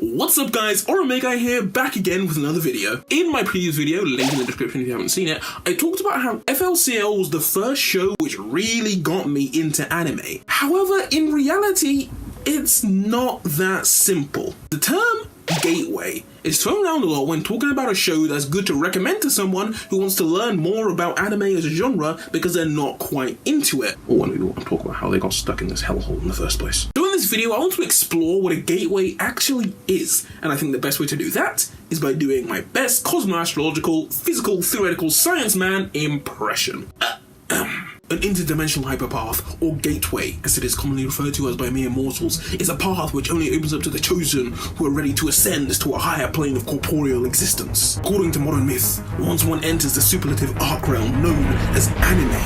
What's up guys, OraMagi here, back again with another video. In my previous video, link in the description if you haven't seen it, I talked about how FLCL was the first show which really got me into anime. However, in reality, it's not that simple. The term gateway is thrown around a lot when talking about a show that's good to recommend to someone who wants to learn more about anime as a genre because they're not quite into it. Or when we want to talk about how they got stuck in this hellhole in the first place. So in this video, I want to explore what a gateway actually is, and I think the best way to do that is by doing my best cosmo-astrological, physical, theoretical science man impression. An interdimensional hyperpath, or gateway, as it is commonly referred to as by mere mortals, is a path which only opens up to the chosen who are ready to ascend to a higher plane of corporeal existence. According to modern myth, once one enters the superlative arc realm known as anime,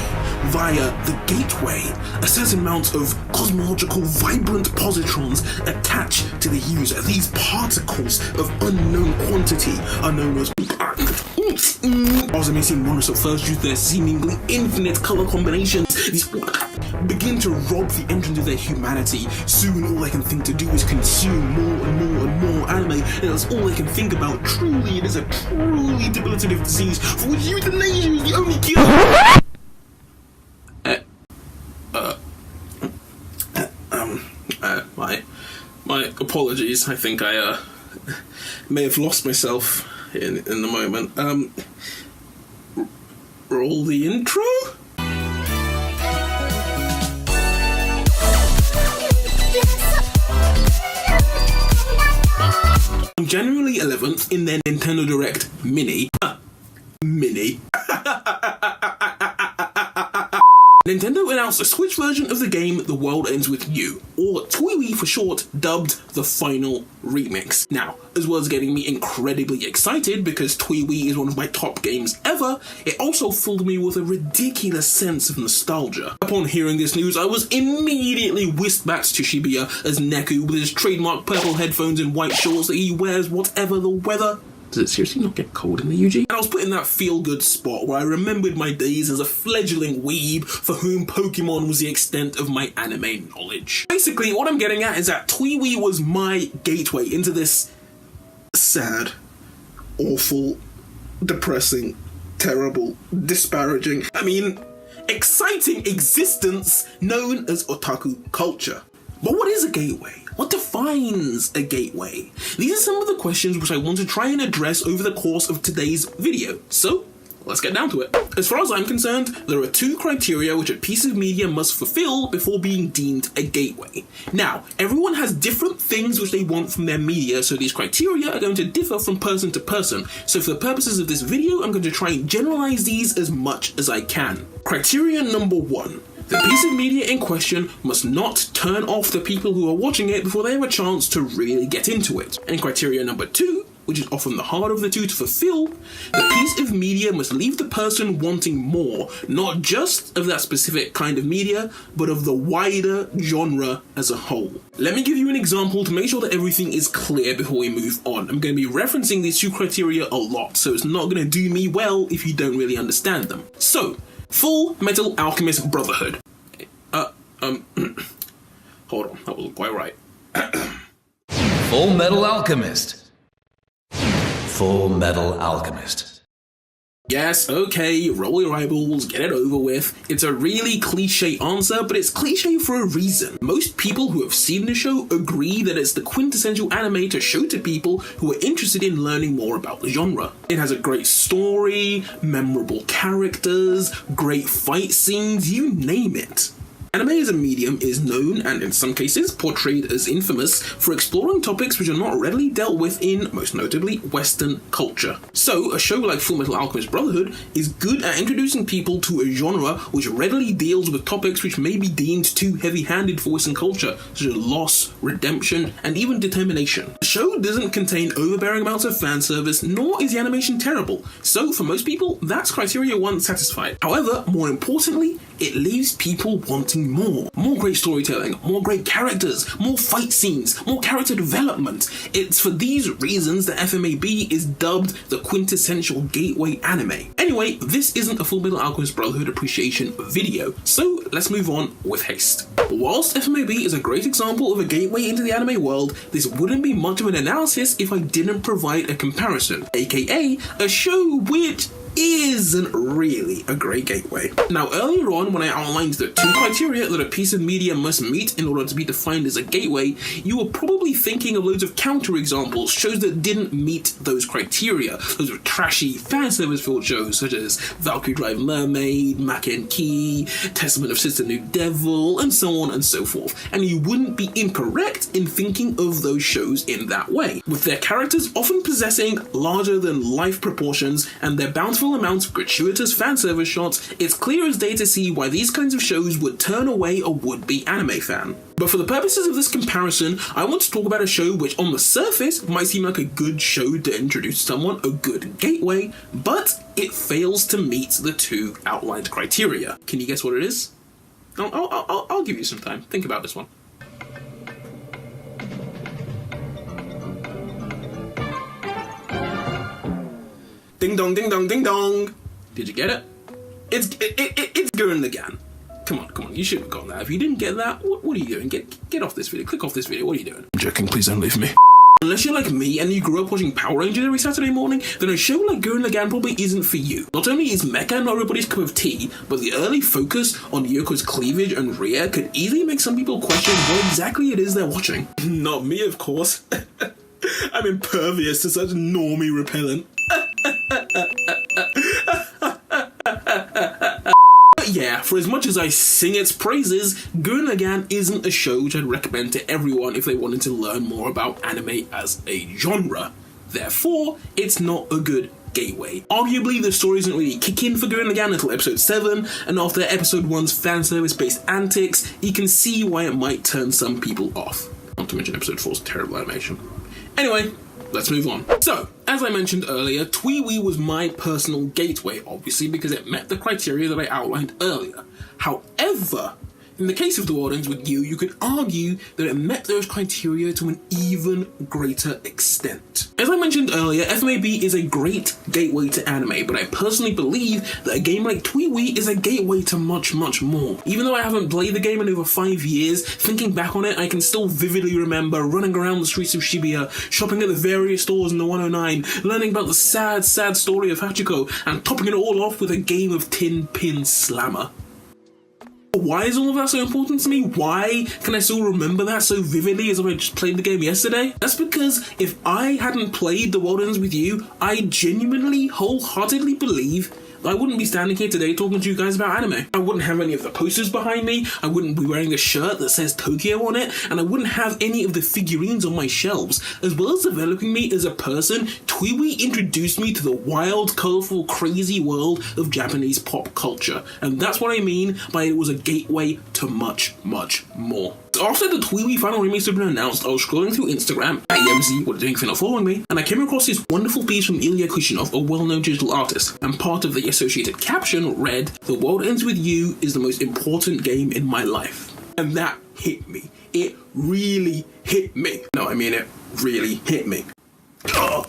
via the gateway, a certain amount of cosmological vibrant positrons attach to the user. These particles of unknown quantity are known as as it may seem wondrous at first due to their seemingly infinite color combinations, these begin to rob the entrance of their humanity. Soon all they can think to do is consume more and more and more anime, and that's all they can think about. Truly, it is a truly debilitative disease for which euthanasia is the only cure. My apologies. I think I may have lost myself in the moment. Roll the intro? On January 11th, in their Nintendo Direct Mini, Nintendo announced a Switch version of the game The World Ends With You, or TWIWI for short, dubbed the Final Remix. Now, as well as getting me incredibly excited because TWIWI is one of my top games ever, it also filled me with a ridiculous sense of nostalgia. Upon hearing this news, I was immediately whisked back to Shibuya as Neku with his trademark purple headphones and white shorts that he wears whatever the weather. Does it seriously not get cold in the UG? And I was put in that feel-good spot where I remembered my days as a fledgling weeb for whom Pokemon was the extent of my anime knowledge. Basically, what I'm getting at is that TWIWI was my gateway into this sad, awful, depressing, terrible, disparaging, exciting existence known as otaku culture. But what is a gateway? What defines a gateway? These are some of the questions which I want to try and address over the course of today's video. So, let's get down to it. As far as I'm concerned, there are two criteria which a piece of media must fulfill before being deemed a gateway. Now, everyone has different things which they want from their media, so these criteria are going to differ from person to person. So for the purposes of this video, I'm going to try and generalize these as much as I can. Criteria number 1. The piece of media in question must not turn off the people who are watching it before they have a chance to really get into it. And criteria number 2, which is often the harder of the two to fulfill, the piece of media must leave the person wanting more, not just of that specific kind of media, but of the wider genre as a whole. Let me give you an example to make sure that everything is clear before we move on. I'm going to be referencing these two criteria a lot, so it's not going to do me well if you don't really understand them. So, Full Metal Alchemist Brotherhood. Hold on, that wasn't quite right. Full Metal Alchemist. Full Metal Alchemist. Yes, okay, roll your eyeballs, get it over with. It's a really cliche answer, but it's cliche for a reason. Most people who have seen the show agree that it's the quintessential anime to show to people who are interested in learning more about the genre. It has a great story, memorable characters, great fight scenes, you name it. Anime as a medium is known, and in some cases portrayed as infamous, for exploring topics which are not readily dealt with in, most notably, Western culture. So, a show like Full Metal Alchemist Brotherhood is good at introducing people to a genre which readily deals with topics which may be deemed too heavy-handed for Western culture, such as loss, redemption, and even determination. The show doesn't contain overbearing amounts of fan service, nor is the animation terrible, so for most people, that's criteria 1 satisfied. However, more importantly, it leaves people wanting more. More great storytelling, more great characters, more fight scenes, more character development. It's for these reasons that FMAB is dubbed the quintessential gateway anime. Anyway, this isn't a Full Metal Alchemist Brotherhood appreciation video, so let's move on with haste. Whilst FMAB is a great example of a gateway into the anime world, this wouldn't be much of an analysis if I didn't provide a comparison, aka a show which isn't really a great gateway. Now, earlier on, when I outlined the 2 criteria that a piece of media must meet in order to be defined as a gateway, you were probably thinking of loads of counter-examples, shows that didn't meet those criteria. Those were trashy, fan-service-filled shows such as Valkyrie Drive Mermaid, Maken-ki, Testament of Sister New Devil, and so on and so forth. And you wouldn't be incorrect in thinking of those shows in that way, with their characters often possessing larger-than-life proportions and their bountiful amounts of gratuitous fan service shots. It's clear as day to see why these kinds of shows would turn away a would-be anime fan. But for the purposes of this comparison, I want to talk about a show which on the surface might seem like a good show to introduce someone, a good gateway, but it fails to meet the 2 outlined criteria. Can you guess what it is? I'll give you some time. Think about this one. Ding dong, ding dong, ding dong. Did you get it? It's Gurren Lagann. Come on, you should have gotten that. If you didn't get that, what are you doing? Get off this video, click off this video, what are you doing? I'm joking, please don't leave me. Unless you're like me and you grew up watching Power Rangers every Saturday morning, then a show like Gurren Lagann probably isn't for you. Not only is mecha not everybody's cup of tea, but the early focus on Yoko's cleavage and rear could easily make some people question what exactly it is they're watching. Not me, of course. I'm impervious to such normie repellent. But yeah, for as much as I sing its praises, Gurren Lagann isn't a show which I'd recommend to everyone if they wanted to learn more about anime as a genre. Therefore, it's not a good gateway. Arguably, the story doesn't really kick in for Gurren Lagann until episode 7, and after episode 1's fanservice-based antics, you can see why it might turn some people off. Not to mention episode 4's terrible animation. Anyway, let's move on. So, as I mentioned earlier, TWEWY was my personal gateway, obviously because it met the criteria that I outlined earlier. However, in the case of The World Ends With You, you could argue that it met those criteria to an even greater extent. As I mentioned earlier, FMAB is a great gateway to anime, but I personally believe that a game like TWEWY is a gateway to much, much more. Even though I haven't played the game in over 5 years, thinking back on it, I can still vividly remember running around the streets of Shibuya, shopping at the various stores in the 109, learning about the sad, sad story of Hachiko, and topping it all off with a game of Tin Pin Slammer. Why is all of that so important to me? Why can I still remember that so vividly as if I just played the game yesterday? That's because if I hadn't played The World Ends With You, I genuinely, wholeheartedly believe I wouldn't be standing here today talking to you guys about anime. I wouldn't have any of the posters behind me, I wouldn't be wearing a shirt that says Tokyo on it, and I wouldn't have any of the figurines on my shelves. As well as developing me as a person, TWEWY introduced me to the wild, colourful, crazy world of Japanese pop culture. And that's what I mean by it was a gateway to much, much more. So after the TWEWY final remix had been announced, I was scrolling through Instagram, at EMZ, what are you doing if you're not following me, and I came across this wonderful piece from Ilya Kushinov, a well-known digital artist, and part of the associated caption read, "The World Ends With You is the most important game in my life." And that hit me. It really hit me. No, I mean it really hit me. Oh.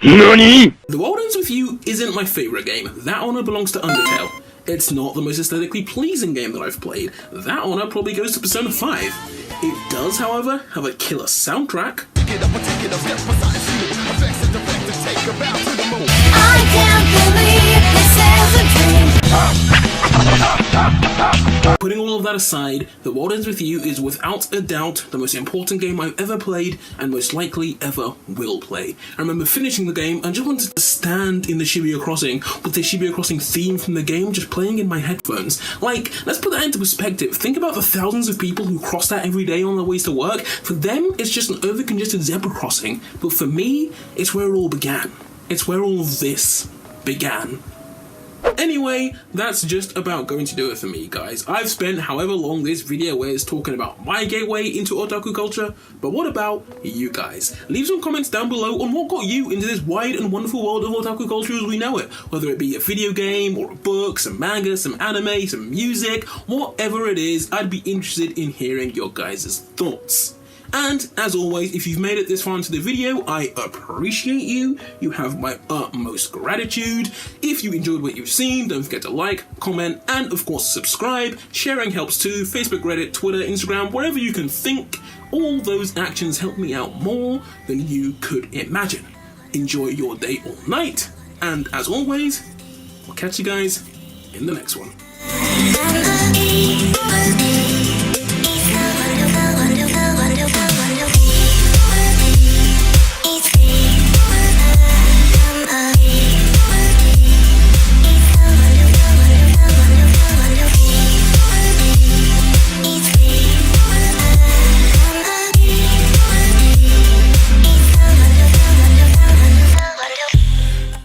NANI?! The World Ends With You isn't my favourite game. That honour belongs to Undertale. It's not the most aesthetically pleasing game that I've played. That honour probably goes to Persona 5. It does, however, have a killer soundtrack. I can't believe this is a dream. Putting all of that aside, The World Ends With You is without a doubt the most important game I've ever played and most likely ever will play. I remember finishing the game and just wanted to stand in the Shibuya Crossing with the Shibuya Crossing theme from the game just playing in my headphones. Like, let's put that into perspective. Think about the thousands of people who cross that every day on their ways to work. For them, it's just an over-congested zebra crossing. But for me, it's where it all began. It's where all of this began. But anyway, that's just about going to do it for me, guys. I've spent however long this video is talking about my gateway into otaku culture, but what about you guys? Leave some comments down below on what got you into this wide and wonderful world of otaku culture as we know it, whether it be a video game or a book, some manga, some anime, some music, whatever it is. I'd be interested in hearing your guys' thoughts. And as always, if you've made it this far into the video, I appreciate you. You have my utmost gratitude. If you enjoyed what you've seen, don't forget to like, comment, and of course subscribe. Sharing helps too. Facebook, Reddit, Twitter, Instagram, wherever you can think. All those actions help me out more than you could imagine. Enjoy your day or night. And as always, I'll catch you guys in the next one.